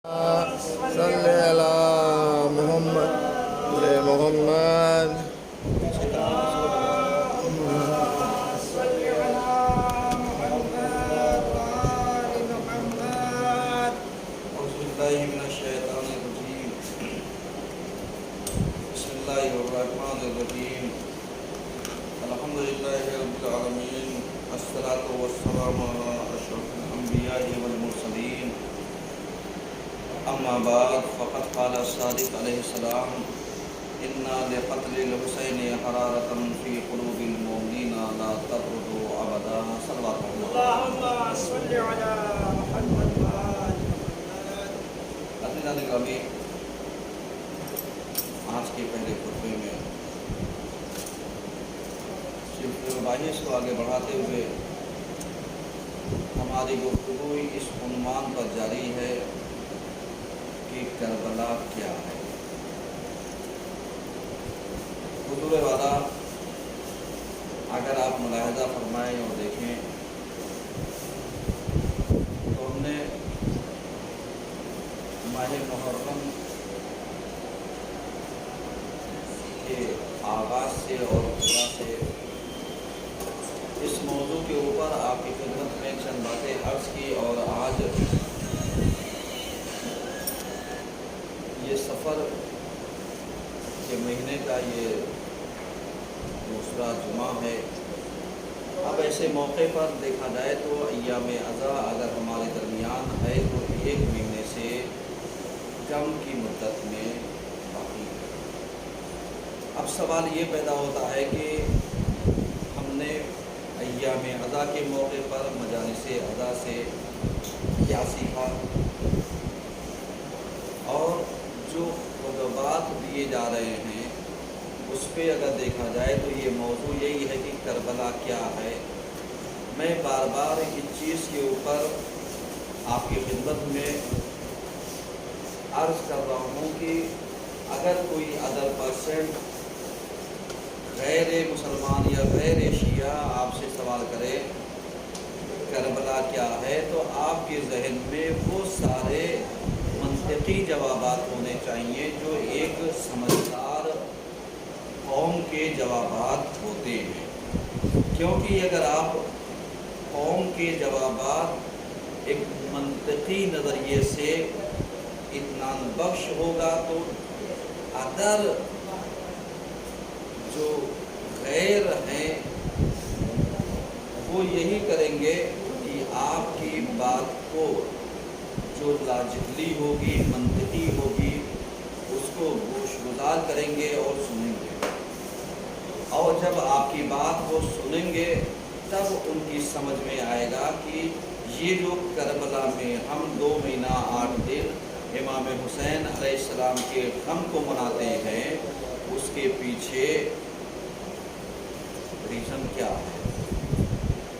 صلی علی محمد محمد الحمدللہ رب العالمین الصلاۃ والسلام علی اشرف الانبیاء والمرسلین اما بعد فقد قال الصادق علیہ السلام انا لقتل الحسین حرارۃ فی قلوب المؤمنین لا تبرد ابدا صلوات اللهم صل على محمد وآل محمد. عزیزان گرامی، آج کے پہلے خطبے میں باعث کو آگے بڑھاتے ہوئے ہماری گفتگو اس عنوان پر جاری ہے کہ کربلا کیا ہے۔ حضور والا اگر آپ ملاحظہ فرمائیں اور دیکھیں تو ہم نے ماہ محرم کے آغاز سے اور ابتدا سے اس موضوع کے اوپر آپ کی خدمت میں چند باتیں عرض کی، اور آج یہ سفر کے مہینے کا یہ دوسرا جمعہ ہے۔ اب ایسے موقع پر دیکھا جائے تو ایام اضحیٰ اگر ہمارے درمیان ہے تو ایک مہینے سے کم کی مدت میں باقی ہے۔ اب سوال یہ پیدا ہوتا ہے کہ ہم نے ایام اضحیٰ کے موقع پر مجالس اضحیٰ سے کیا سیکھا، اور جو خطبات دیے جا رہے ہیں اس پہ اگر دیکھا جائے تو یہ موضوع یہی ہے کہ کربلا کیا ہے۔ میں بار بار اس چیز کے اوپر آپ کی خدمت میں عرض کر رہا ہوں کہ اگر کوئی ادر پرسن غیر مسلمان یا غیر شیعہ آپ سے سوال کرے کربلا کیا ہے تو آپ کے ذہن میں وہ سارے منطقی جوابات ہونے چاہیے جو ایک سمجھدار قوم کے جوابات ہوتے ہیں، کیونکہ اگر آپ قوم کے جوابات ایک منطقی نظریے سے اطمینان بخش ہوگا تو ادر جو غیر ہیں وہ یہی کریں گے کہ آپ کی بات کو جو لاجکلی ہوگی، منطقی ہوگی، اس کو گوش گزار کریں گے اور سنیں گے، اور جب آپ کی بات وہ سنیں گے تب ان کی سمجھ میں آئے گا کہ یہ جو کربلا میں ہم 2 مہینہ 8 دن امام حسین علیہ السلام کے غم کو مناتے ہیں اس کے پیچھے ریزن کیا ہے۔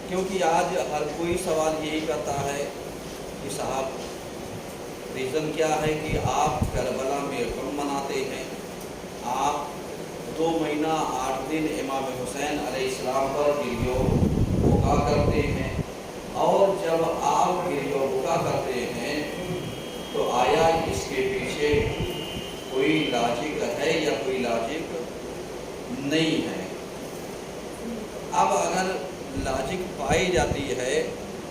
کیونکہ آج ہر کوئی سوال یہی کرتا ہے کہ صاحب ریزن کیا ہے کہ آپ کربلا میں غم مناتے ہیں، آپ 2 مہینہ 8 دن امام حسین علیہ السلام پر گریہ بکا کرتے ہیں، اور جب آپ گریہ بکا کرتے ہیں تو آیا اس کے پیچھے کوئی لاجک ہے یا کوئی لاجک نہیں ہے؟ اب اگر لاجک پائی جاتی ہے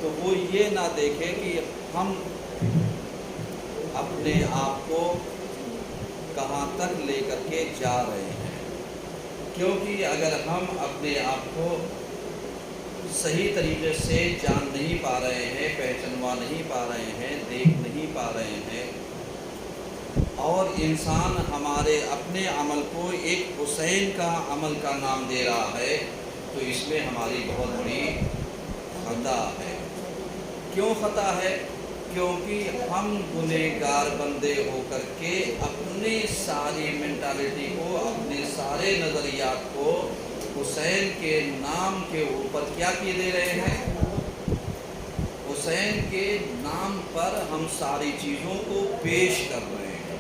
تو وہ یہ نہ دیکھے کہ ہم اپنے آپ کو کہاں تک لے کر کے جا رہے ہیں، کیونکہ اگر ہم اپنے آپ کو صحیح طریقے سے جان نہیں پا رہے ہیں، پہچانوا نہیں پا رہے ہیں، دیکھ نہیں پا رہے ہیں، اور انسان ہمارے اپنے عمل کو ایک حسین کا عمل کا نام دے رہا ہے تو اس میں ہماری بہت بڑی خطا ہے۔ کیوں خطا ہے؟ کیونکہ ہم گنہگار بندے ہو کر کے اپنی ساری مینٹالٹی کو، اپنے سارے نظریات کو حسین کے نام کے اوپر کیا کیے دے رہے ہیں؟ حسین کے نام پر ہم ساری چیزوں کو پیش کر رہے ہیں۔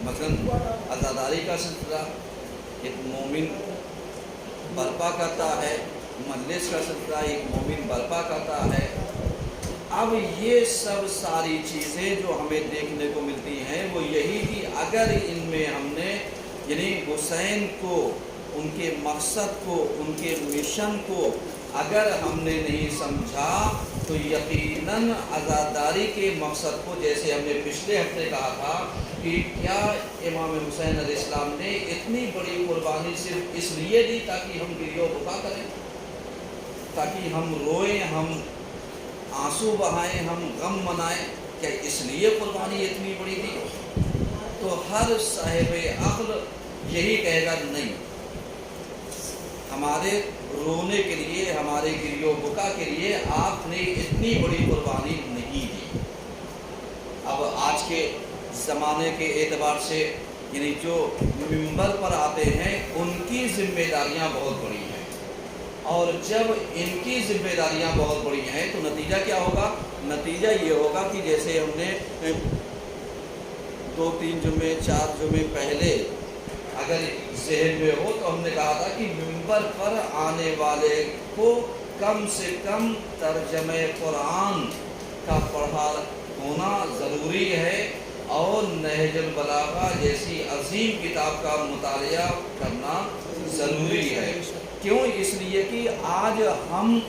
مثلا عزاداری کا سلسلہ ایک مومن برپا کرتا ہے، مجلس کا سلسلہ ایک مومن برپا کرتا ہے، اب یہ سب ساری چیزیں جو ہمیں دیکھنے کو ملتی ہیں وہ یہی کہ اگر ان میں ہم نے یعنی حسین کو، ان کے مقصد کو، ان کے مشن کو اگر ہم نے نہیں سمجھا تو یقیناً عزاداری کے مقصد کو، جیسے ہم نے پچھلے ہفتے کہا تھا کہ کیا امام حسین علیہ السلام نے اتنی بڑی قربانی صرف اس لیے دی تاکہ ہم گریہ و بکا کریں، تاکہ ہم روئیں، ہم آنسو بہائیں، ہم غم منائیں؟ کیا اس لیے قربانی اتنی بڑی دی؟ تو ہر صاحب عقل یہی کہے گا نہیں، ہمارے رونے کے لیے، ہمارے گریہ و بکا کے لیے آپ نے اتنی بڑی قربانی نہیں دی۔ اب آج کے زمانے کے اعتبار سے یعنی جو منبر پر آتے ہیں ان کی ذمہ داریاں بہت بڑی ہیں، اور جب ان کی ذمہ داریاں بہت بڑی ہیں تو نتیجہ کیا ہوگا؟ نتیجہ یہ ہوگا کہ جیسے ہم نے 2-3 جمعے 4 جمعے پہلے اگر ذہن میں ہو تو ہم نے کہا تھا کہ منبر پر آنے والے کو کم سے کم ترجمہ قرآن کا پڑھا ہونا ضروری ہے، اور نہج البلاغہ جیسی عظیم کتاب کا مطالعہ کرنا ضروری ہے۔ کیوں؟ اس لیے کہ آج ہم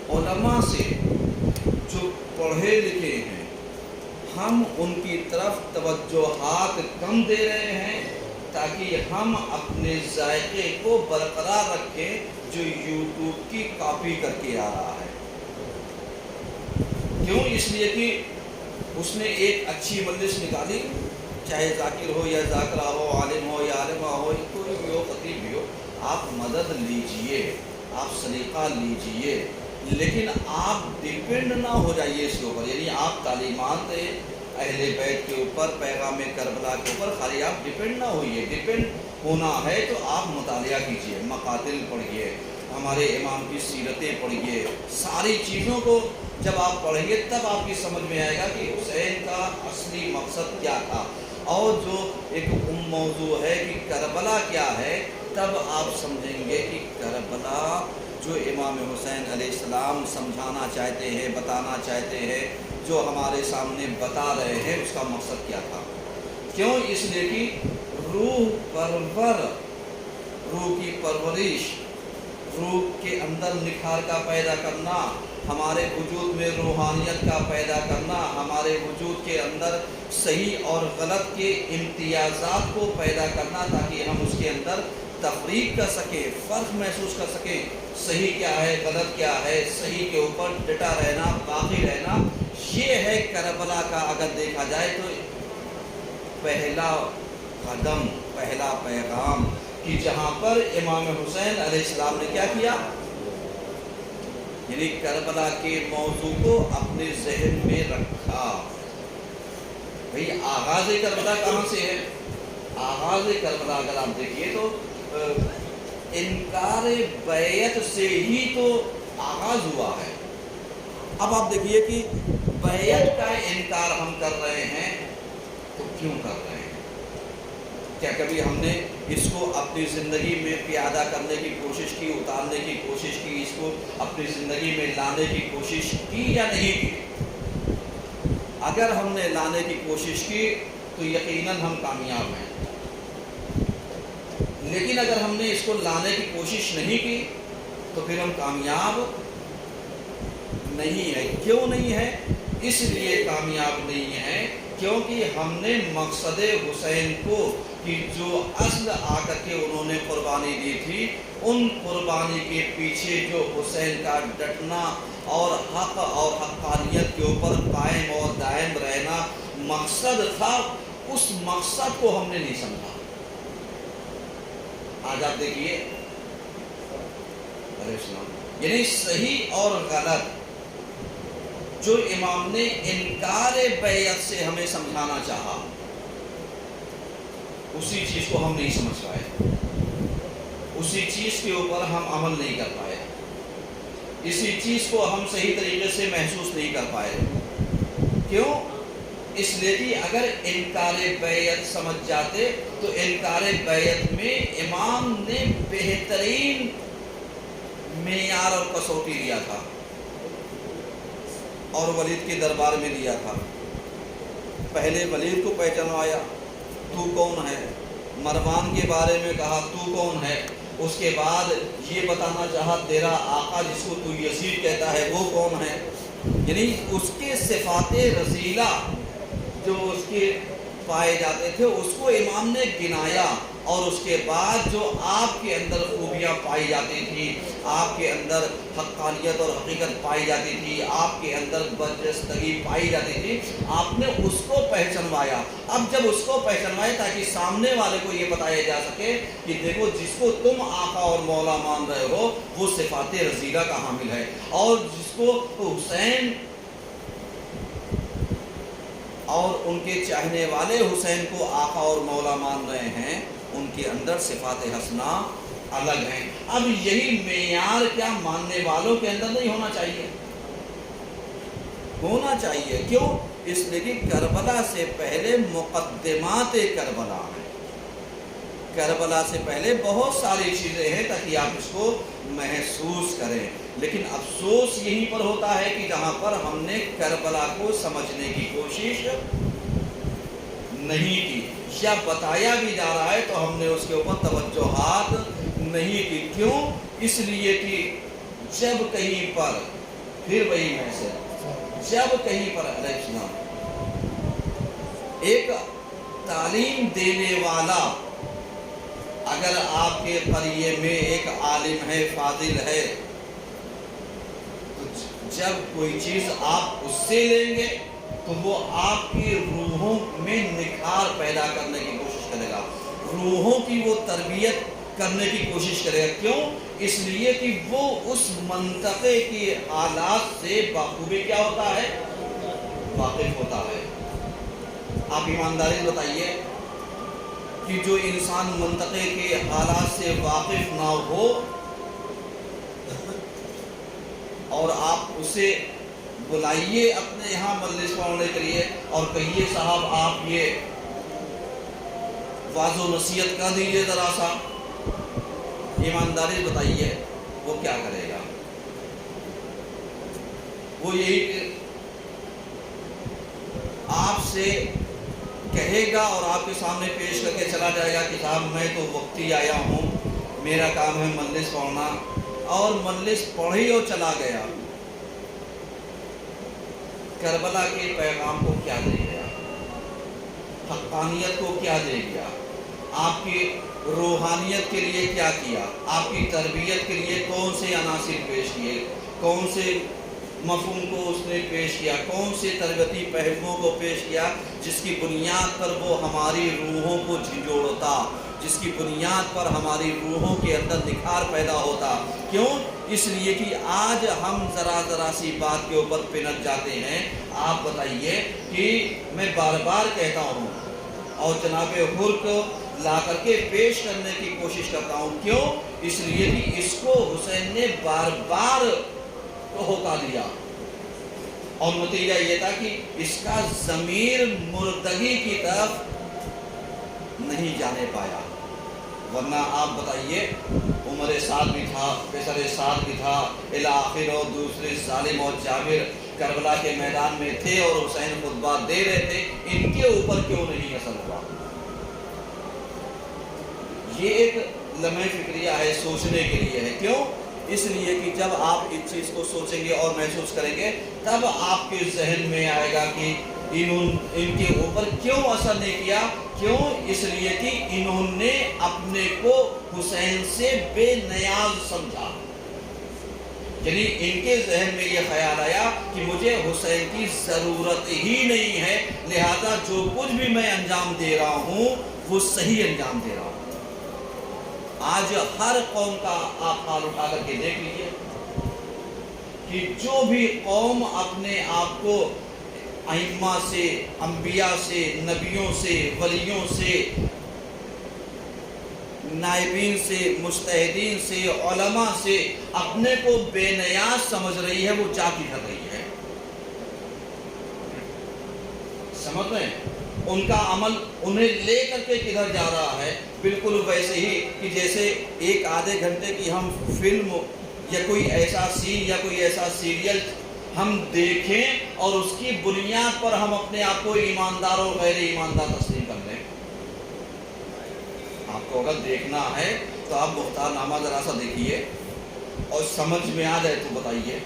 علماء سے جو پڑھے لکھے ہیں ہم ان کی طرف توجہات کم دے رہے ہیں تاکہ ہم اپنے ذائقے کو برقرار رکھیں جو یوٹیوب کی کاپی کر کے آ رہا ہے۔ کیوں؟ اس لیے کہ اس نے ایک اچھی مجلس نکالی، چاہے ذاکر ہو یا ذاکرہ ہو، عالم ہو یا عالمہ ہو، کوئی بھی ہو، خطیب بھی ہو، آپ مدد لیجئے، آپ سلیقہ لیجئے، لیکن آپ ڈیپینڈ نہ ہو جائیے اس کے اوپر، یعنی آپ تعلیمات اہل بیت کے اوپر، پیغام کربلا کے اوپر خالی آپ ڈیپینڈ نہ ہوئیے۔ ڈیپینڈ ہونا ہے تو آپ مطالعہ کیجئے، مقاتل پڑھیے، ہمارے امام کی سیرتیں پڑھیے، ساری چیزوں کو جب آپ پڑھیں گے تب آپ کی سمجھ میں آئے گا کہ حسین کا اصلی مقصد کیا تھا، اور جو ایک موضوع ہے کہ کربلا کیا ہے، تب آپ سمجھیں گے کہ کربلا جو امام حسین علیہ السلام سمجھانا چاہتے ہیں، بتانا چاہتے ہیں، جو ہمارے سامنے بتا رہے ہیں، اس کا مقصد کیا تھا۔ کیوں؟ اس لیے کہ روح کی پرورش، روح کے اندر نکھار کا پیدا کرنا، ہمارے وجود میں روحانیت کا پیدا کرنا، ہمارے وجود کے اندر صحیح اور غلط کے امتیازات کو پیدا کرنا تاکہ ہم اس کے اندر تفریق کر سکیں، فرق محسوس کر سکیں، صحیح کیا ہے، غلط کیا ہے، صحیح کے اوپر ڈٹا رہنا، باقی رہنا، یہ ہے کربلا کا اگر دیکھا جائے تو پہلا قدم، پہلا پیغام، کہ جہاں پر امام حسین علیہ السلام نے کیا کیا، یعنی کربلا کے موضوع کو اپنے ذہن میں رکھا۔ بھئی آغاز کربلا کہاں سے ہے؟ آغاز کربلا اگر آپ دیکھیے تو انکار بیعت سے ہی تو آغاز ہوا ہے۔ اب آپ دیکھیے کہ بیعت کا انکار ہم کر رہے ہیں تو کیوں کر رہے ہیں؟ کیا کبھی ہم نے اس کو اپنی زندگی میں پیادہ کرنے کی کوشش کی، اتارنے کی کوشش کی، اس کو اپنی زندگی میں لانے کی کوشش کی یا نہیں کی؟ اگر ہم نے لانے کی کوشش کی تو یقیناً ہم کامیاب ہیں، لیکن اگر ہم نے اس کو لانے کی کوشش نہیں کی تو پھر ہم کامیاب نہیں ہے۔ کیوں نہیں ہے؟ اس لیے کامیاب نہیں ہے کیونکہ ہم نے مقصد حسین کو، کہ جو اصل آ کر کے انہوں نے قربانی دی تھی، ان قربانی کے پیچھے جو حسین کا ڈٹنا اور حق اور حقانیت کے اوپر قائم اور دائم رہنا مقصد تھا، اس مقصد کو ہم نے نہیں سمجھا۔ آج آپ دیکھیے یعنی صحیح اور غلط جو امام نے انکار بیعت سے ہمیں سمجھانا چاہا، اسی چیز کو ہم نہیں سمجھ پائے، اسی چیز کے اوپر ہم عمل نہیں کر پائے، اسی چیز کو ہم صحیح طریقے سے محسوس نہیں کر پائے۔ کیوں؟ اس لیے کہ اگر انکار بیعت سمجھ جاتے تو انکار بیعت میں امام نے بہترین معیار اور کسوٹی دیا تھا۔ اور ولید کے دربار میں لیا تھا۔ پہلے ولید کو پہچانوایا، تو کون ہے؟ مروان کے بارے میں کہا تو کون ہے؟ اس کے بعد یہ بتانا چاہا تیرا آقا جس کو تو یزید کہتا ہے وہ کون ہے؟ یعنی اس کے صفات رذیلہ جو اس کے پائے جاتے تھے اس کو امام نے گنایا، اور اس کے بعد جو آپ کے اندر خوبیاں پائی جاتی تھی، آپ کے اندر حقانیت اور حقیقت پائی جاتی تھی، آپ کے اندر برجستگی پائی جاتی تھی، آپ نے اس کو پہچنوایا۔ اب جب اس کو پہچنوائے تاکہ سامنے والے کو یہ بتایا جا سکے کہ دیکھو جس کو تم آقا اور مولا مان رہے ہو وہ صفات رذیلہ کا حامل ہے، اور جس کو حسین اور ان کے چاہنے والے حسین کو آقا اور مولا مان رہے ہیں ان کے اندر صفات حسنہ الگ ہیں۔ اب یہی معیار کیا ماننے والوں کے اندر نہیں ہونا چاہیے؟ ہونا چاہیے۔ کیوں؟ اس لیے کہ کربلا سے پہلے مقدمات کربلا ہیں، کربلا سے پہلے بہت ساری چیزیں ہیں تاکہ آپ اس کو محسوس کریں، لیکن افسوس یہیں پر ہوتا ہے کہ جہاں پر ہم نے کربلا کو سمجھنے کی کوشش نہیں کی، یا بتایا بھی جا رہا ہے تو ہم نے اس کے اوپر توجہات نہیں کی۔ کیوں؟ اس لیے کہ جب کہیں پر، پھر وہی میسج، جب کہیں پر علیہ السلام ایک تعلیم دینے والا اگر آپ کے قریے میں ایک عالم ہے، فاضل ہے، تو جب کوئی چیز آپ اس سے لیں گے تو وہ آپ کی روحوں میں نکھار پیدا کرنے کی کوشش کرے گا، روحوں کی وہ تربیت کرنے کی کوشش کرے گا۔ کیوں؟ اس لیے کہ وہ اس منطقے کی حالات سے بخوبی کیا ہوتا ہے؟ واقف ہوتا ہے۔ آپ ایمانداری سے بتائیے کہ جو انسان منطقے کے حالات سے واقف نہ ہو اور آپ اسے بلائیے اپنے یہاں مجلس پڑھنے کے لیے اور کہیے صاحب آپ یہ واضح و نصیحت کر دیجئے ذرا سا، ایمانداری بتائیے وہ کیا کرے گا؟ وہ یہی کہ آپ سے کہے گا اور آپ کے سامنے پیش کر کے چلا جائے گا کہ صاحب میں تو وقتی آیا ہوں، میرا کام ہے مجلس پڑھنا، اور مجلس پڑھی اور چلا گیا۔ کربلا کے پیغام کو کیا دے گیا؟ حقانیت کو کیا دے گیا؟ آپ کی روحانیت کے لیے کیا کیا؟ آپ کی تربیت کے لیے کون سے عناصر پیش کیے؟ کون سے مفہوم کو اس نے پیش کیا؟ کون سے تربیتی پہلوؤں کو پیش کیا جس کی بنیاد پر وہ ہماری روحوں کو جھنجھوڑتا، جس کی بنیاد پر ہماری روحوں کے اندر نکھار پیدا ہوتا؟ کیوں؟ اس لیے کہ آج ہم ذرا سی بات کے اوپر پنپ جاتے ہیں۔ آپ بتائیے کہ میں بار بار کہتا ہوں اور جناب حر کو لا کر کے پیش کرنے کی کوشش کرتا ہوں، کیوں؟ اس لیے کہ اس کو حسین نے بار بار ہوکا دیا، اور نتیجہ یہ تھا کہ اس کا ضمیر مردگی کی طرف نہیں جانے پایا۔ ورنہ آپ بتائیے عمر سعد بھی تھا، قیصر سعد بھی تھا، الی آخر، اور دوسرے ظالم اور جابر کربلا کے میدان میں تھے اور حسین خطبہ دے رہے تھے، ان کے اوپر کیوں نہیں اثر ہوا؟ یہ ایک لمحہ فکریہ ہے، سوچنے کے لیے ہے۔ کیوں؟ اس لیے کہ جب آپ اس چیز کو سوچیں گے اور محسوس کریں گے تب آپ کے ذہن میں آئے گا کہ ان کے اوپر کیوں اثر نہیں کیا؟ کیوں؟ اس لیے کہ انہوں نے اپنے کو حسین سے بے نیاز سمجھا، یعنی ان کے ذہن میں یہ خیال آیا کہ مجھے حسین کی ضرورت ہی نہیں ہے، لہذا جو کچھ بھی میں انجام دے رہا ہوں وہ صحیح انجام دے رہا ہوں۔ آج ہر قوم کا آپ حال اٹھا کر کے دیکھ لیجئے کہ جو بھی قوم اپنے آپ کو ائمہ سے، انبیاء سے، نبیوں سے، ولیوں سے، نائبین سے، مجتہدین سے، علماء سے اپنے کو بے نیاز سمجھ رہی ہے، وہ کیا کر رہی ہے؟ سمجھ رہے ہیں؟ ان کا عمل انہیں لے کر کے کدھر جا رہا ہے؟ بالکل ویسے ہی کہ جیسے ایک آدھے گھنٹے کی ہم فلم یا کوئی ایسا سین یا کوئی ایسا سیریل ہم دیکھیں اور اس کی بنیاد پر ہم اپنے آپ کو ایماندار اور غیر ایماندار تسلیم کر لیں۔ آپ کو اگر دیکھنا ہے تو آپ مختار نامہ ذرا سا دیکھیے اور سمجھ میں آ جائے تو بتائیے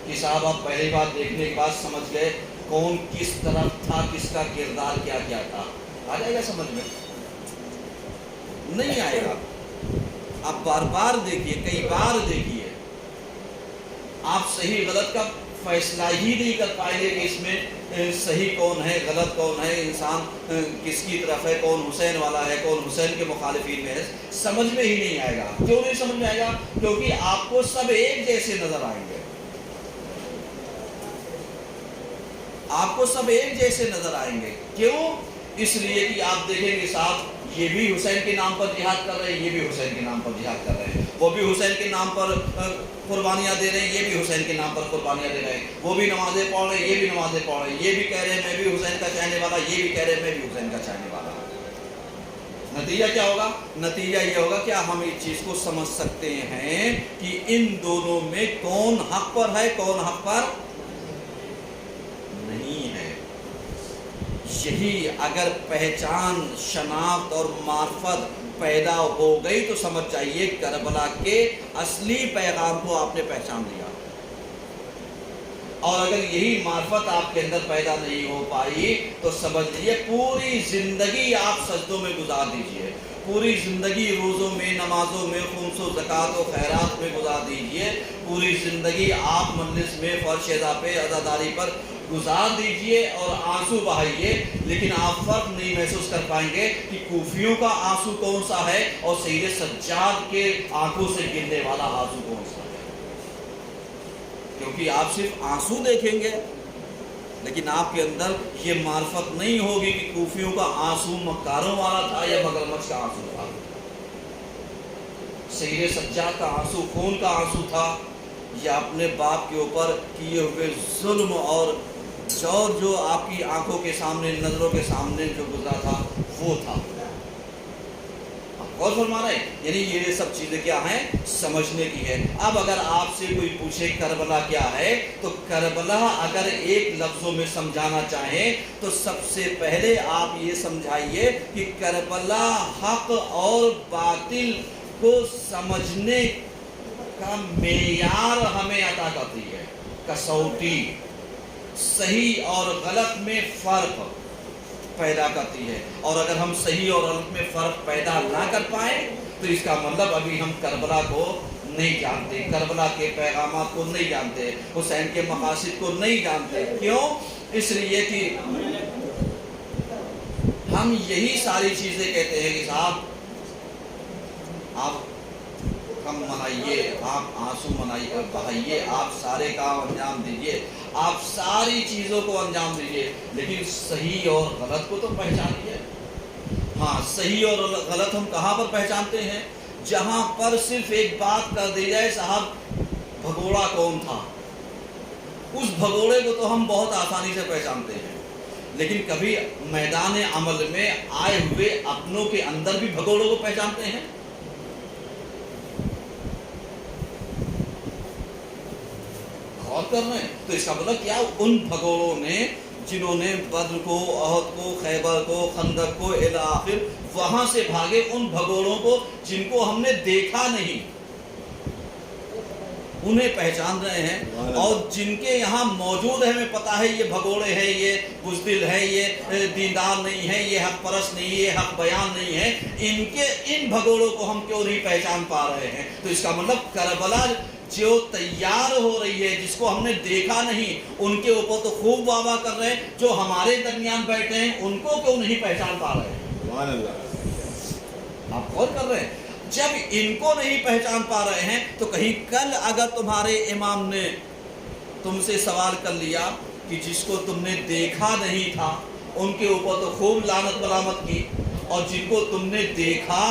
کہ صاحب آپ پہلی بار دیکھنے کے بعد سمجھ گئے کون کس طرف تھا، کس کا کردار کیا کیا تھا، آ جائے گا سمجھ میں؟ نہیں آئے گا۔ آپ بار بار دیکھیے، کئی بار دیکھیے، آپ صحیح غلط کا فیصلہ ہی نہیں کر پائیں گے کہ اس میں صحیح کون ہے، غلط کون ہے، انسان کس کی طرف ہے، کون حسین والا ہے، کون حسین کے مخالفین میں ہے، سمجھ میں ہی نہیں آئے گا۔ کیوں نہیں سمجھ میں آئے گا؟ کیونکہ آپ کو سب ایک جیسے نظر آئیں گے، آپ کو سب ایک جیسے نظر آئیں گے۔ کیوں؟ اس لیے کہ آپ دیکھیں گے صاحب یہ بھی حسین کے نام پر جہاد کر رہے ہیں، یہ بھی حسین کے نام پر جہاد کر رہے ہیں، وہ بھی حسین کے نام پر قربانیاں دے رہے ہیں، یہ بھی حسین کے نام پر قربانیاں دے رہے ہیں، وہ بھی نمازیں پڑھ رہے ہیں، یہ بھی نمازیں پڑھ رہے ہیں، یہ بھی کہہ رہے ہیں میں بھی حسین کا چاہنے والا، یہ بھی کہہ رہے ہیں میں بھی حسین کا چاہنے والا۔ نتیجہ کیا ہوگا؟ نتیجہ یہ ہوگا کہ ہم اس چیز کو سمجھ سکتے ہیں کہ ان دونوں میں کون حق پر ہے، کون حق پر نہیں ہے۔ یہی اگر پہچان، شناخت اور معرفت پیدا ہو گئی تو سمجھ جائیے کربلا کے اصلی پیغام کو آپ نے پہچان لیا۔ اور اگر یہی معرفت آپ کے اندر پیدا نہیں ہو پائی تو سمجھ لیجیے پوری زندگی آپ سجدوں میں گزار دیجئے، پوری زندگی روزوں میں، نمازوں میں، خمس و زکوٰۃ و خیرات میں گزار دیجئے، پوری زندگی آپ مجلس میں فرش ادا پہ عزاداری پر گزار دیجئے اور آنسو بہائیے، لیکن آپ فرق نہیں محسوس کر پائیں گے کہ کوفیوں کا آنسو کون سا ہے اور سید سجاد کے آنکھوں سے گرنے والا آنسو کون سا ہے، کیونکہ آپ صرف آنسو دیکھیں گے لیکن آپ کے اندر یہ معرفت نہیں ہوگی کہ کوفیوں کا آنسو مکاروں والا تھا یا مگرمچھ کا آنسو تھا، سید سجاد کا آنسو خون کا آنسو تھا یا اپنے باپ کے اوپر کیے ہوئے ظلم اور جو آپ کی آنکھوں کے سامنے، نظروں کے سامنے جو گزرا تھا وہ تھا۔ غور فرما رہے ہیں؟ یعنی یہ سب چیزیں کیا ہیں؟ سمجھنے کی ہے۔ اب اگر آپ سے کوئی پوچھے کربلا کیا ہے تو کربلا اگر ایک لفظوں میں سمجھانا چاہیں تو سب سے پہلے آپ یہ سمجھائیے کہ کربلا حق اور باطل کو سمجھنے کا معیار ہمیں عطا کرتی ہے، کسوٹی، صحیح اور غلط میں فرق پیدا کرتی ہے، اور اگر ہم صحیح اور غلط میں فرق پیدا نہ کر پائیں تو اس کا مطلب ابھی ہم کربلا کو نہیں جانتے، کربلا کے پیغامات کو نہیں جانتے، حسین کے مقاصد کو نہیں جانتے۔ کیوں؟ اس لیے کہ ہم یہی ساری چیزیں کہتے ہیں کہ صاحب آپ غم منائیے، آپ آنسو منائیے، بہائیے، آپ سارے کام انجام دیجئے، آپ ساری چیزوں کو انجام دیجئے، لیکن صحیح اور غلط کو تو پہچانیے۔ ہاں، صحیح اور غلط ہم کہاں پر پہچانتے ہیں؟ جہاں پر صرف ایک بات کر دی جائے صاحب بھگوڑا کون تھا، اس بھگوڑے کو تو ہم بہت آسانی سے پہچانتے ہیں، لیکن کبھی میدان عمل میں آئے ہوئے اپنوں کے اندر بھی بھگوڑوں کو پہچانتے ہیں؟ غور کر رہے ہیں؟ تو اس کا مطلب کیا؟ ان بھگوڑوں نے جنہوں نے بدر کو، احد کو، خیبر کو، خندق کو الی آخر وہاں سے بھاگے، ان بھگوڑوں کو جن کو ہم نے دیکھا نہیں انہیں پہچان رہے ہیں، اور جن کے یہاں موجود ہے ہمیں پتا ہے یہ بھگوڑے ہیں، یہ بزدل ہے، یہ دیندار نہیں ہے، یہ حق پرست نہیں ہے، یہ حق بیان نہیں ہے، ان بھگوڑوں کو ہم کیوں نہیں پہچان پا رہے ہیں؟ تو اس کا مطلب کربلا جو تیار ہو رہی ہے، جس کو ہم نے دیکھا نہیں، ان کے اوپر تو خوب واہ واہ کر رہے ہیں، جو ہمارے درمیان بیٹھے ہیں ان کو کیوں نہیں پہچان پا رہے ہیں؟ سبحان اللہ۔ آپ غور کر رہے ہیں؟ جب ان کو نہیں پہچان پا رہے ہیں تو کہیں کل اگر تمہارے امام نے تم سے سوال کر لیا کہ جس کو تم نے دیکھا نہیں تھا ان کے اوپر تو خوب لعنت ملامت کی، اور جن کو تم نے دیکھا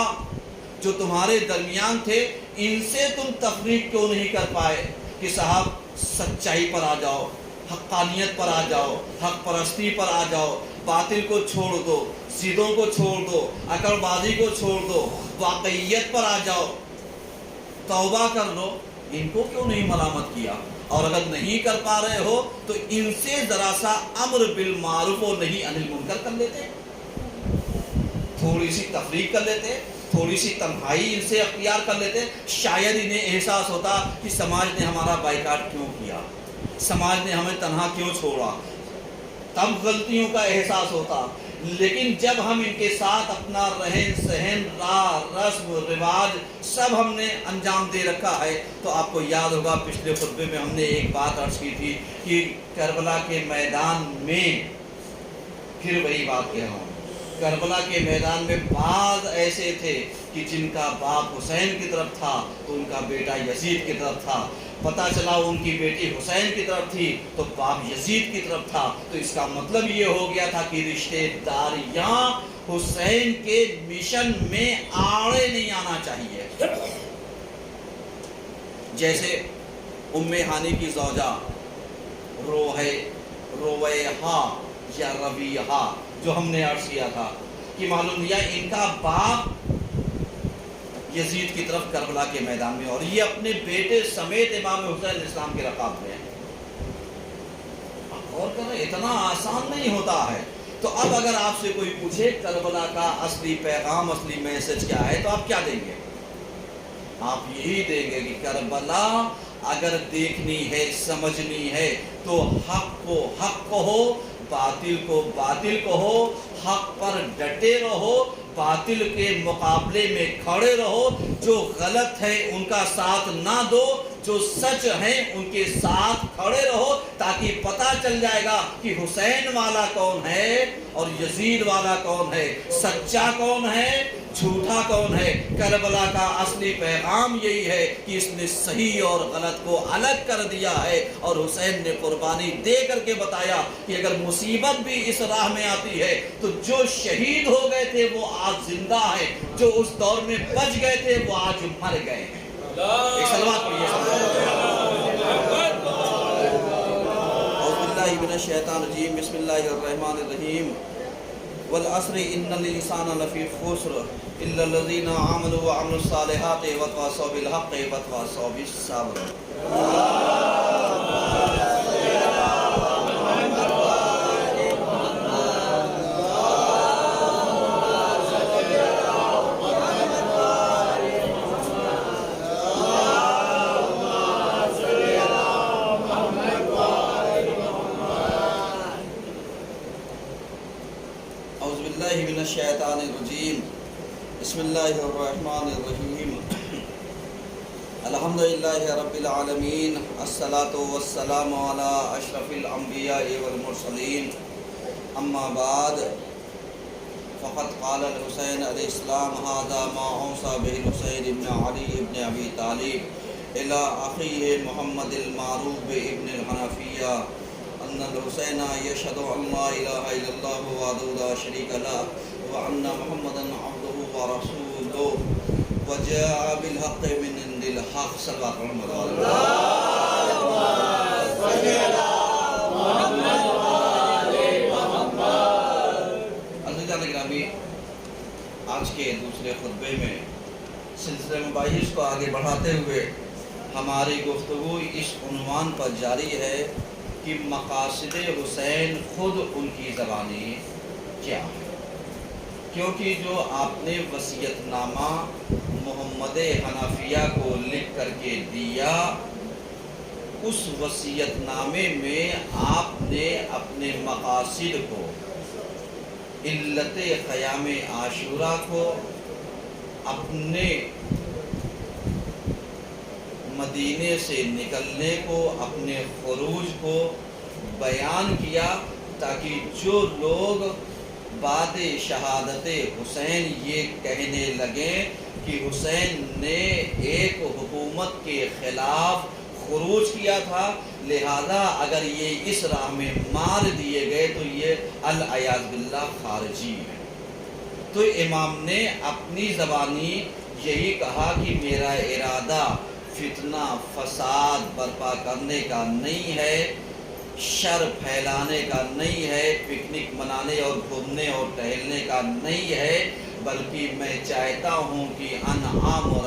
جو تمہارے درمیان تھے ان سے تم تفریق کیوں نہیں کر پائے کہ صاحب سچائی پر آ جاؤ، حقانیت پر آ جاؤ، حق پرستی پر آ جاؤ، باطل کو چھوڑ دو، ضدوں کو چھوڑ دو، عقل بازی کو چھوڑ دو، واقعیت پر آ جاؤ، توبہ کر لو، ان کو کیوں نہیں ملامت کیا؟ اور اگر نہیں کر پا رہے ہو تو ان سے ذرا سا امر بالمعروف و نہی عن المنکر کر لیتے، تھوڑی سی تفریق کر لیتے، تھوڑی سی تنہائی ان سے اختیار کر لیتے، شاید انہیں احساس ہوتا کہ سماج نے ہمارا بائیکاٹ کیوں کیا، سماج نے ہمیں تنہا کیوں چھوڑا، تب غلطیوں کا احساس ہوتا۔ لیکن جب ہم ان کے ساتھ اپنا رہن سہن، راہ رسم رواج سب ہم نے انجام دے رکھا ہے، تو آپ کو یاد ہوگا پچھلے خطبے میں ہم نے ایک بات عرض کی تھی کہ کربلا کے میدان میں، پھر وہی بات کہہ رہا ہوں، کربلا کے میدان میں بعض ایسے تھے کہ جن کا باپ حسین کی طرف تھا تو ان کا بیٹا یزید کی طرف تھا، پتہ چلا ان کی بیٹی حسین کی طرف تھی تو باپ یزید کی طرف تھا، تو اس کا مطلب یہ ہو گیا تھا کہ رشتے داریاں حسین کے مشن میں آڑے نہیں آنا چاہیے۔ جیسے ام ہانی کی زوجہ رویہا یا رویہا جو ہم نے عرض کیا تھا کہ معلوم کیا ان کا باپ یزید کی طرف کربلا کے میدان میں، اور یہ اپنے بیٹے سمیت امام حسین اسلام کے رکاب میں ہیں۔ غور کریں، اتنا آسان نہیں ہوتا ہے۔ تو اب اگر آپ سے کوئی پوچھے کربلا کا اصلی پیغام، اصلی میسج کیا ہے، تو آپ کیا دیں گے؟ آپ یہی دیں گے کہ کربلا اگر دیکھنی ہے، سمجھنی ہے تو حق کو حق کہو، باطل کو باطل کہو، حق پر ڈٹے رہو، باطل کے مقابلے میں کھڑے رہو، جو غلط ہے ان کا ساتھ نہ دو، جو سچ ہیں ان کے ساتھ کھڑے رہو، تاکہ پتہ چل جائے گا کہ حسین والا کون ہے اور یزید والا کون ہے، سچا کون ہے، جھوٹا کون ہے۔ کربلا کا اصلی پیغام یہی ہے کہ اس نے صحیح اور غلط کو الگ کر دیا ہے، اور حسین نے قربانی دے کر کے بتایا کہ اگر مصیبت بھی اس راہ میں آتی ہے تو جو شہید ہو گئے تھے وہ آج زندہ ہے، جو اس دور میں بچ گئے تھے وہ آج مر گئے ہیں۔ ایک صلوات پڑھیے۔ اعوذ باللہ من الشیطان الرجیم، بسم اللہ الرحمن الرحیم۔ والعصر ان الانسان لفی خسر الا الذین آمنوا وعملوا الصالحات وتواصوا بالحق وتواصوا بالصبر۔ من الشیطان الرجیم، بسم اللہ الرحمن الرحیم۔ الحمدللہ رب العالمین، الصلاة والسلام علی اشرف الانبیاء والمرسلین، اما بعد فقد قال الحسین علیہ السلام ھذا ما اوصى به الحسین ابن علی ابن ابی طالب الی اخیہ محمد المعروف ابن الحنفیہ ان الحسین یشہد ان لا الہ الا اللہ وحدہ لا شریک لہ وان محمدا عبدہ ورسولہ وجاء بالحق من عند الحق۔ صلی اللہ علیہ وسلم۔ گرامی، آج کے دوسرے خطبے میں سلسلہ مباحث کو آگے بڑھاتے ہوئے ہماری گفتگو اس عنوان پر جاری ہے کہ مقاصد حسین خود ان کی زبانی کیا ہے، کیونکہ جو آپ نے وصیت نامہ محمد حنفیہ کو لکھ کر کے دیا، اس وصیت نامے میں آپ نے اپنے مقاصد کو، علت قیام عاشورہ کو، اپنے مدینے سے نکلنے کو، اپنے خروج کو بیان کیا، تاکہ جو لوگ بعد شہادت حسین یہ کہنے لگیں کہ حسین نے ایک حکومت کے خلاف خروج کیا تھا، لہذا اگر یہ اس راہ میں مار دیے گئے تو یہ العیاذ باللہ خارجی ہے۔ تو امام نے اپنی زبانی یہی کہا کہ میرا ارادہ فتنہ فساد برپا کرنے کا نہیں ہے، شر پھیلانے کا نہیں ہے، پکنک منانے اور گھومنے اور ٹہلنے کا نہیں ہے، بلکہ میں چاہتا ہوں کہ ان آمر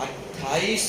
28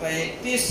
35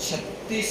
36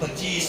25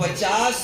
50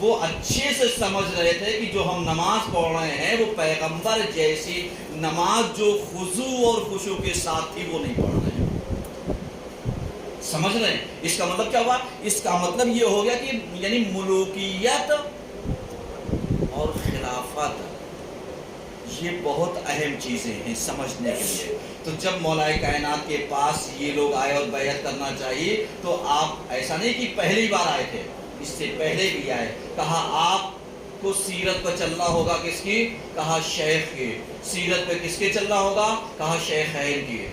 وہ اچھے سے سمجھ رہے تھے کہ جو ہم نماز پڑھ رہے ہیں وہ پیغمبر جیسی نماز جو خضوع اور خشوع کے ساتھ تھی وہ نہیں پڑھ رہے ہیں. سمجھ رہے ہیں اس کا مطلب کیا ہوا؟ اس کا مطلب یہ ہو گیا کہ یعنی ملوکیت اور خلافت یہ بہت اہم چیزیں ہیں سمجھنے کے لیے. تو جب مولا کائنات کے پاس یہ لوگ آئے اور بیعت کرنا چاہیے تو آپ ایسا نہیں کہ پہلی بار آئے تھے، اس سے پہلے بھی آئے. کہا آپ کو سیرت پر چلنا ہوگا کس کی؟ کہا شیخ کی. سیرت پہ کس کے چلنا ہوگا؟ کہا شیخین کی.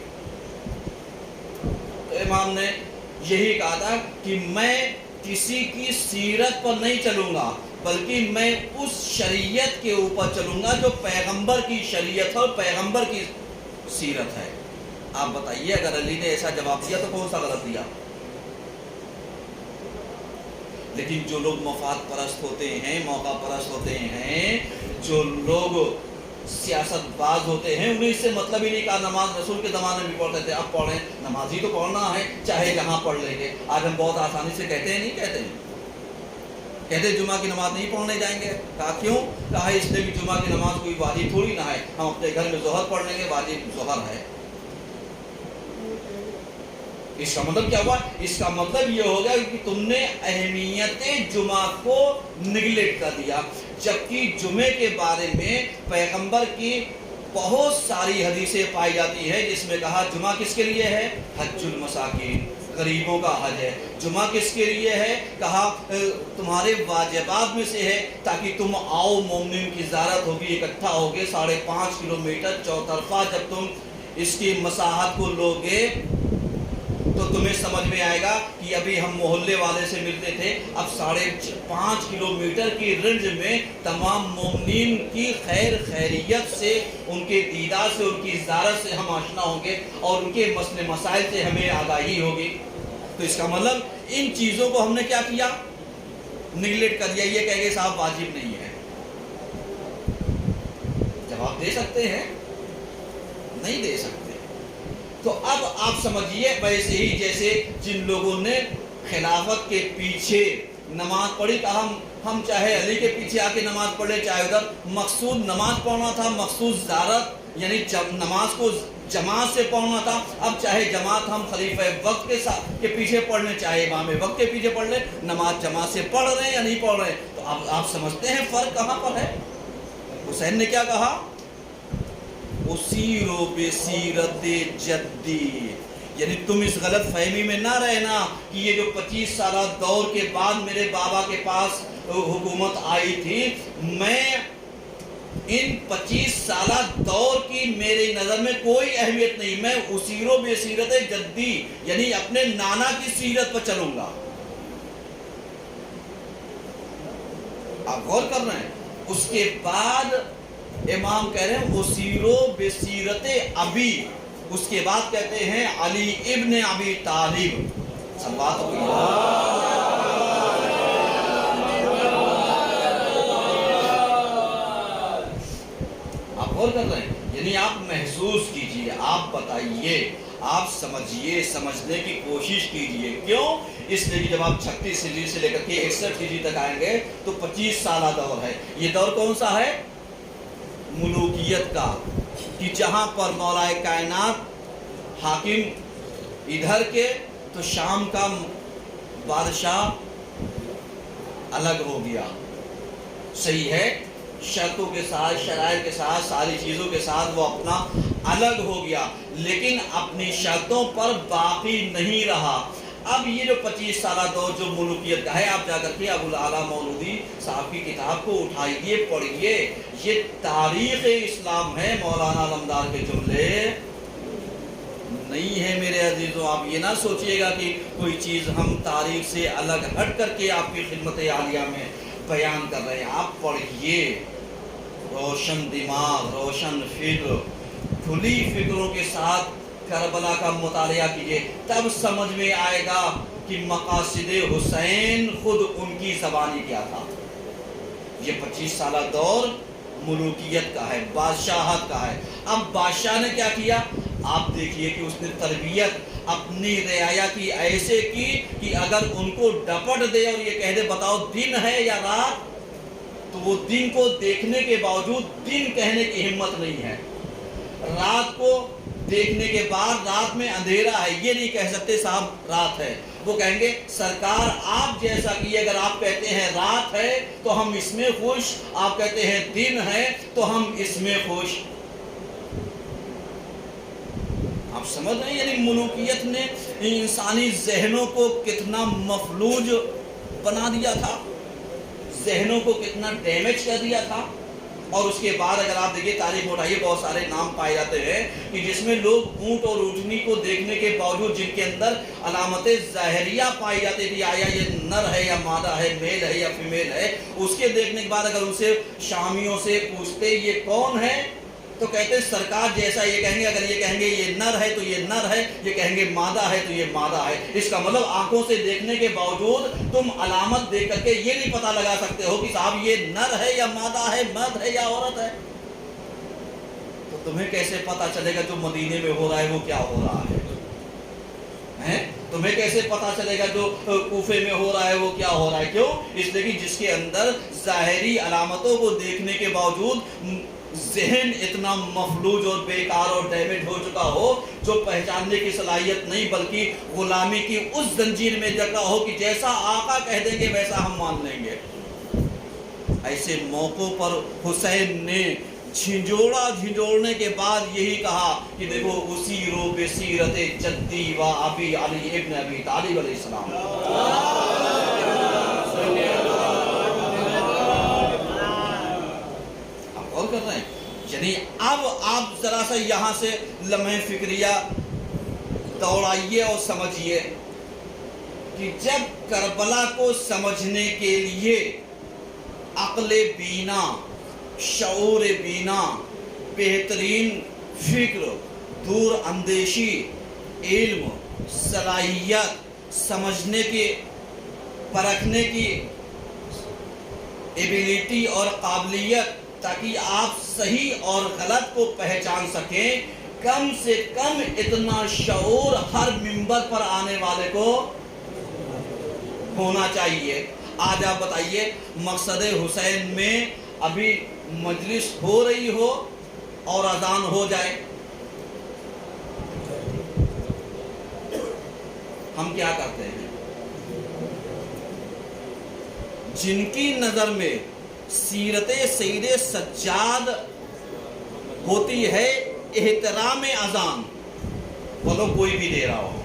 تو امام نے یہی کہا تھا کہ میں کسی کی سیرت پر نہیں چلوں گا بلکہ میں اس شریعت کے اوپر چلوں گا جو پیغمبر کی شریعت اور پیغمبر کی سیرت ہے. آپ بتائیے اگر علی نے ایسا جواب دیا تو کون سا غلط دیا؟ لیکن جو لوگ مفاد پرست ہوتے ہیں، موقع پرست ہوتے ہیں، جو لوگ سیاست باز ہوتے ہیں، انہیں اس سے مطلب ہی نہیں. کہا نماز رسول کے زمانے میں پڑھتے تھے، اب پڑھیں. نماز ہی تو پڑھنا ہے چاہے جہاں پڑھ لیں گے. آج ہم بہت آسانی سے کہتے ہیں، نہیں کہتے ہیں، کہتے جمعہ کی نماز نہیں پڑھنے جائیں گے. کہا کیوں؟ کہا اس لیے کہ جمعہ کی نماز کوئی واجب تھوڑی نہ ہے، ہم اپنے گھر میں ظہر پڑھ لیں گے، واجب ظہر ہے. اس کا مطلب کیا ہوا؟ اس کا مطلب یہ ہو گیا کہ تم نے اہمیت جمعہ کو نگلیکٹ کر دیا، جبکہ جمعے کے بارے میں پیغمبر کی بہت ساری حدیثیں پائی جاتی ہے جس میں کہا جمعہ کس کے لیے ہے؟ حج المساکین، غریبوں کا حج ہے. جمعہ کس کے لیے ہے؟ کہا تمہارے واجبات میں سے ہے تاکہ تم آؤ، مومنین کی زیارت ہوگی، اکٹھا ہوگے 5.5 کلومیٹر چوطرفہ. جب تم اس کی مساحت کو لوگے تو تمہیں سمجھ میں آئے گا کہ ابھی ہم محلے والے سے ملتے تھے، اب 5.5 کلومیٹر کی رینج میں تمام مومنین کی خیر خیریت سے، ان کے دیدار سے، ان کی زیارت سے ہم آشنا ہوں گے اور ان کے مسئلے مسائل سے ہمیں آگاہی ہوگی. تو اس کا مطلب ان چیزوں کو ہم نے کیا کیا؟ نگلیکٹ کر دیا. یہ کہہ گے صاحب واجب نہیں ہے. جواب دے سکتے ہیں؟ نہیں دے سکتے. تو اب آپ سمجھیے ویسے ہی جیسے جن لوگوں نے خلافت کے پیچھے نماز پڑھی، کہا ہم چاہے علی کے پیچھے آ کے نماز پڑھ لیں، چاہے ادھر مقصود نماز پڑھنا تھا، مقصود زیارت یعنی نماز کو جماعت سے پڑھنا تھا. اب چاہے جماعت ہم خلیفہ وقت کے پیچھے پڑھ لیں، چاہے امام وقت کے پیچھے پڑھ لیں، نماز جماعت سے پڑھ رہے ہیں یا نہیں پڑھ رہے ہیں. تو اب آپ سمجھتے ہیں فرق کہاں پر ہے. حسین نے کیا کہا؟ اسیرو بسیرت جدی، یعنی تم اس غلط فہمی میں نہ رہنا کہ یہ جو 25 سالہ دور کے بعد میرے بابا کے پاس حکومت آئی تھی، میں ان 25 سالہ دور کی میری نظر میں کوئی اہمیت نہیں. میں اسیرو بسیرت جدی یعنی اپنے نانا کی سیرت پر چلوں گا. آپ غور کر رہے ہیں؟ اس کے بعد امام کہہ رہے ہیں اسیرو بسیرت ابی، اس کے بعد کہتے ہیں علی ابن ابی طالب. صلوات آپ غور کر رہے ہیں؟ یعنی آپ محسوس کیجئے، آپ بتائیے، آپ سمجھیے، سمجھنے کی کوشش کیجئے. کیوں؟ اس لیے جب آپ 36 ہجری سے لے کر کے 61 ہجری تک آئیں گے تو 25 سالہ دور ہے. یہ دور کون سا ہے؟ ملوکیت کا، کہ جہاں پر مولا کائنات حاکم ادھر کے تو شام کا بادشاہ الگ ہو گیا. صحیح ہے، شرطوں کے ساتھ، شرائط کے ساتھ، ساری چیزوں کے ساتھ وہ اپنا الگ ہو گیا، لیکن اپنی شرطوں پر باقی نہیں رہا. اب یہ جو 25 سالہ دور جو ملوکیت کا ہے، آپ جا کر کے ابو الاعلیٰ مولودی صاحب کی کتاب کو اٹھائیے، پڑھیے. یہ تاریخ اسلام ہے، مولانا علمدار کے جملے نہیں ہے میرے عزیزوں. آپ یہ نہ سوچئے گا کہ کوئی چیز ہم تاریخ سے الگ ہٹ کر کے آپ کی خدمت عالیہ میں بیان کر رہے ہیں. آپ پڑھیے، روشن دماغ، روشن فکر، کھلی فکروں کے ساتھ کربلا کا مطالعہ کیجئے، تب سمجھ میں آئے گا کہ مقاصد حسین خود ان کی زبانی کیا تھا. یہ 25 سالہ دور ملوکیت کا ہے، بادشاہت کا ہے. اب بادشاہ نے کیا کیا؟ آپ دیکھیے کہ اس نے تربیت اپنی رعایا کی ایسے کی کہ اگر ان کو ڈپٹ دے اور یہ کہہ دے بتاؤ دن ہے یا رات، تو وہ دن کو دیکھنے کے باوجود دن کہنے کی ہمت نہیں ہے، رات کو دیکھنے کے بعد رات میں اندھیرا ہے یہ نہیں کہہ سکتے صاحب رات ہے، وہ کہیں گے سرکار آپ جیسا کیے، اگر آپ کہتے ہیں رات ہے تو ہم اس میں خوش، آپ کہتے ہیں دن ہے تو ہم اس میں خوش۔ آپ سمجھ رہے ہیں یعنی ملوکیت نے انسانی ذہنوں کو کتنا مفلوج بنا دیا تھا، ذہنوں کو کتنا ڈیمیج کر دیا تھا۔ اور اس کے بعد اگر آپ دیکھیں تاریخ میں اٹھائیے بہت سارے نام پائے جاتے ہیں کہ جس میں لوگ اونٹ اور اونٹنی کو دیکھنے کے باوجود جن کے اندر علامت ظاہریہ پائی جاتی تھی، آیا یہ نر ہے یا مادہ ہے، میل ہے یا فیمیل ہے، اس کے دیکھنے کے بعد اگر ان سے شامیوں سے پوچھتے یہ کون ہے تو کہتے سرکار جیسا یہ کہیں گے، اگر یہ کہیں گے یہ نر ہے تو یہ نر ہے، یہ کہیں گے مادہ ہے تو یہ مادہ ہے۔ اس کا مطلب آنکھوں سے دیکھنے کے باوجود تم علامت دیکھ کر کے یہ نہیں پتہ لگا سکتے ہو کہ صاحب یہ نر ہے یا مادہ ہے، مرد ہے یا عورت ہے، تو تمہیں کیسے پتہ چلے گا جو مدینے میں ہو رہا ہے وہ کیا ہو رہا ہے؟ تمہیں کیسے پتہ چلے گا جو کوفے میں ہو رہا ہے وہ کیا ہو رہا ہے؟ کیوں؟ اس لیے کہ جس کے اندر ظاہری علامتوں کو دیکھنے کے باوجود ذہن اتنا مفلوج اور بیکار اور ڈیمیج ہو چکا ہو، جو پہچاننے کی صلاحیت نہیں بلکہ غلامی کی اس زنجیر میں جکڑا ہو کہ جیسا آقا کہہ دیں گے ویسا ہم مان لیں گے۔ ایسے موقعوں پر حسین نے جھنجھوڑنے کے بعد یہی کہا کہ دیکھو اسی رو بسیرت جدی و ابی علی ابن ابی طالب علیہ السلام۔ آپ غور کر رہے ہیں؟ یعنی اب آپ ذرا سا یہاں سے لمحہ فکریہ دوڑائیے اور سمجھیے کہ جب کربلا کو سمجھنے کے لیے عقل بینا، شعور بینا، بہترین فکر، دور اندیشی، علم، صلاحیت، سمجھنے کی، پرکھنے کی ایبیلیٹی اور قابلیت، تاکہ آپ صحیح اور غلط کو پہچان سکیں، کم سے کم اتنا شعور ہر منبر پر آنے والے کو ہونا چاہیے۔ آج آپ بتائیے مقصد حسین میں ابھی مجلس ہو رہی ہو اور اذان ہو جائے، ہم کیا کرتے ہیں؟ جن کی نظر میں سیرت سید سجاد ہوتی ہے احترام اذان، بولو کوئی بھی دے رہا ہو،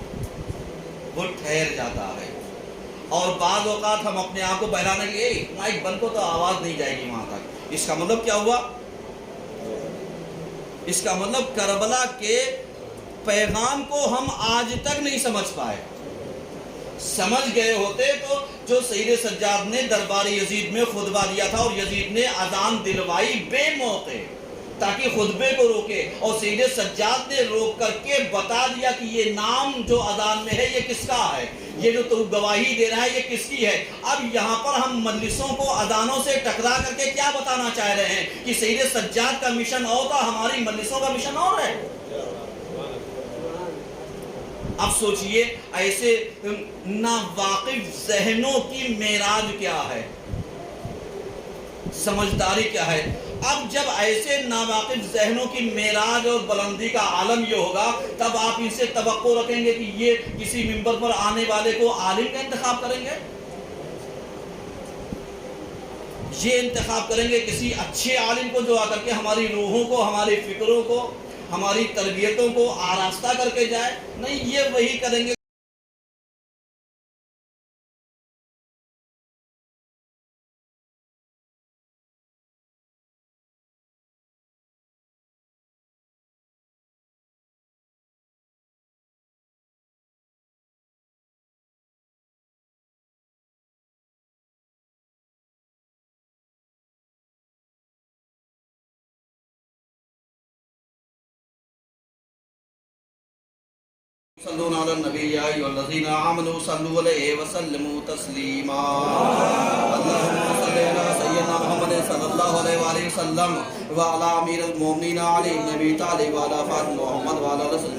وہ ٹھہر جاتا ہے۔ اور بعض اوقات ہم اپنے آپ کو بہلانے کے لیے مائک بند کو تو آواز نہیں جائے گی وہاں تک، اس کا مطلب کیا ہوا؟ اس کا مطلب کربلا کے پیغام کو ہم آج تک نہیں سمجھ پائے۔ سمجھ گئے ہوتے تو جو سید سجاد نے دربار یزید میں خطبہ دیا تھا اور یزید نے اذان دلوائی بے موقع تاکہ خطبے کو روکے، اور سید سجاد نے روک کر کے بتا دیا کہ یہ نام جو اذان میں ہے یہ کس کا ہے، یہ جو تو گواہی دے رہا ہے یہ کس کی ہے۔ اب یہاں پر ہم مجلسوں کو اذانوں سے ٹکرا کر کے کیا بتانا چاہ رہے ہیں کہ سید سجاد کا مشن اور تھا، ہماری مجلسوں کا مشن اور ہے۔ اب سوچئے ایسے ناواقف ذہنوں کی معراج کیا ہے، سمجھداری کیا ہے۔ اب جب ایسے ناواقف ذہنوں کی معراج اور بلندی کا عالم یہ ہوگا، تب آپ ان سے توقع رکھیں گے کہ یہ کسی منبر پر آنے والے کو عالم کا انتخاب کریں گے، یہ انتخاب کریں گے کسی اچھے عالم کو جو آ کر کے ہماری روحوں کو، ہماری فکروں کو، ہماری تربیتوں کو آراستہ کر کے جائے؟ نہیں، یہ وہی کریں گے صلو علی النبی یا ایھا الذین آمنوا صلوا علیہ وسلموا تسلیما اللہم صل علی سیدنا محمد صلی اللہ علیہ وآلہ وسلم وعلی امیر المومنین علی بن ابی طالب وعلی فاطمہ محمد وعلی رسول